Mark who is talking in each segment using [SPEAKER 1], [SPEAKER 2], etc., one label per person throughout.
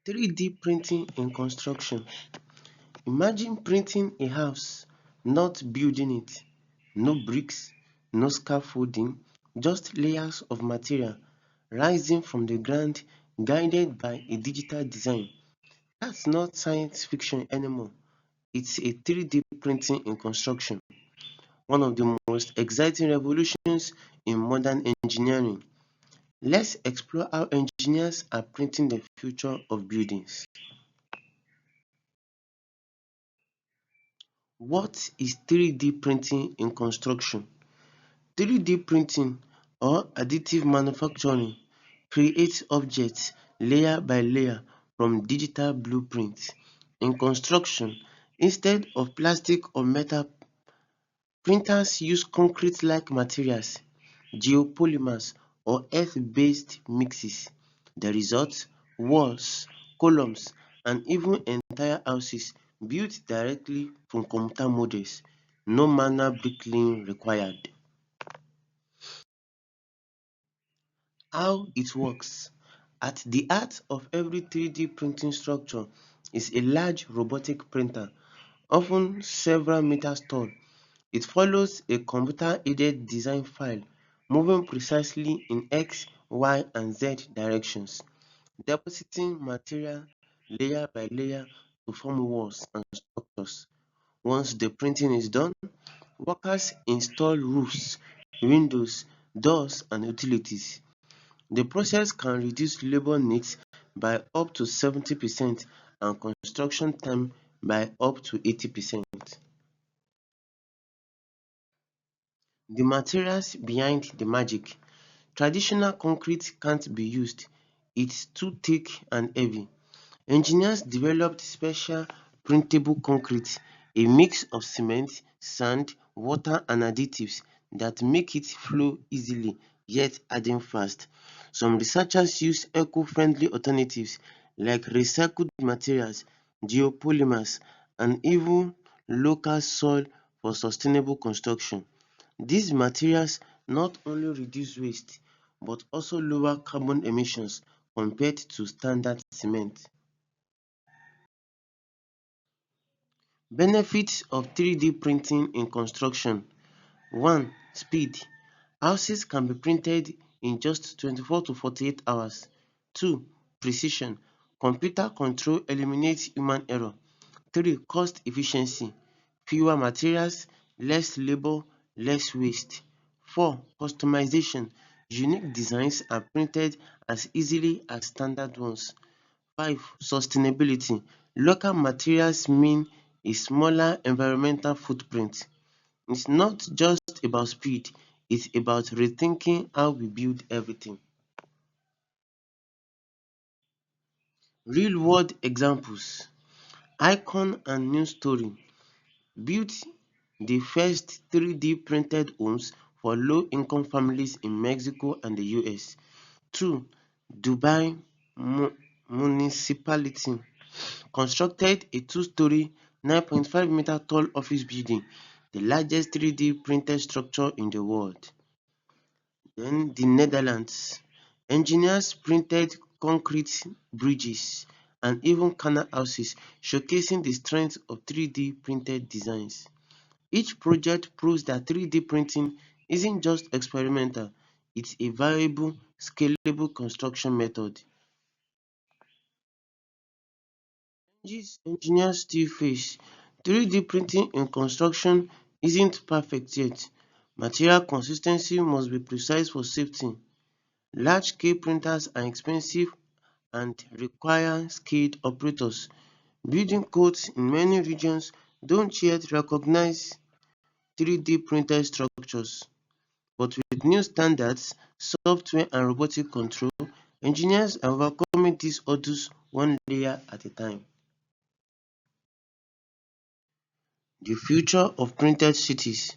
[SPEAKER 1] 3D printing in construction. Imagine printing a house, not building it. No bricks, no scaffolding, just layers of material rising from the ground guided by a digital design. That's not science fiction anymore. It's a 3D printing in construction, one of the most exciting revolutions in modern engineering. Let's explore how engineers are printing the future of buildings. What is 3D printing in construction? 3D printing or additive manufacturing creates objects layer by layer from digital blueprints. In construction, instead of plastic or metal, printers use concrete-like materials, geopolymers, or earth-based mixes. The result? Walls, columns, and even entire houses built directly from computer models. No manual bricklaying required. How it works. At the heart of every 3D printing structure is a large robotic printer, often several meters tall. It follows a computer-aided design file, moving precisely in X, Y, and Z directions, depositing material layer by layer to form walls and structures. Once the printing is done, workers install roofs, windows, doors, and utilities. The process can reduce labor needs by up to 70% and construction time by up to 80%. The materials behind the magic. Traditional concrete can't be used. It's too thick and heavy. Engineers developed special printable concrete, a mix of cement, sand, water and additives that make it flow easily yet harden fast. Some researchers use eco-friendly alternatives like recycled materials, geopolymers and even local soil for sustainable construction. These materials not only reduce waste but also lower carbon emissions compared to standard cement. Benefits of 3D printing in construction. 1. Speed. Houses can be printed in just 24 to 48 hours. 2. Precision. Computer control eliminates human error. 3. Cost efficiency. Fewer materials, less labor, less waste. 4. Customization. Unique designs are printed as easily as standard ones. 5. Sustainability. Local materials mean a smaller environmental footprint. It's not just about speed, it's about rethinking how we build everything. Real world examples. Icon and New Story built the first 3D printed homes for low income families in Mexico and the US. 2. Dubai Municipality constructed a two-story, 9.5-meter tall office building, the largest 3D printed structure in the world. Then the Netherlands. Engineers printed concrete bridges and even canal houses, showcasing the strength of 3D printed designs. Each project proves that 3D printing isn't just experimental, it's a viable, scalable construction method. Challenges engineers still face. 3D printing in construction isn't perfect yet. Material consistency must be precise for safety. Large-scale printers are expensive and require skilled operators. Building codes in many regions don't yet recognize 3D printed structures. But with new standards, software and robotic control, engineers are overcoming these hurdles one layer at a time. The future of printed cities.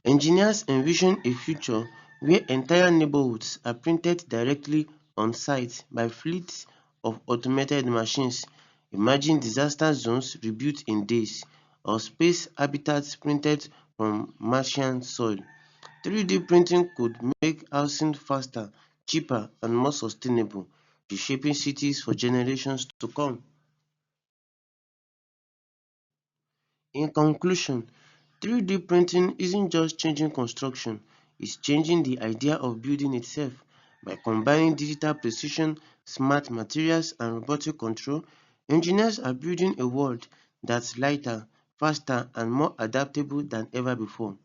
[SPEAKER 1] Engineers envision a future where entire neighborhoods are printed directly on site by fleets of automated machines. Imagine disaster zones rebuilt in days or space habitats printed from Martian soil. 3D printing could make housing faster, cheaper, and more sustainable. reshaping cities for generations to come. In conclusion, 3D printing isn't just changing construction, it's changing the idea of building itself. By combining digital precision, smart materials, and robotic control, engineers are building a world that's lighter, faster, and more adaptable than ever before.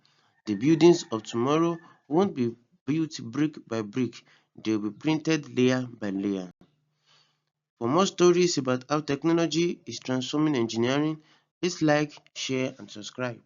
[SPEAKER 1] The buildings of tomorrow won't be built brick by brick, they'll be printed layer by layer. For more stories about how technology is transforming engineering, please like, share, and subscribe.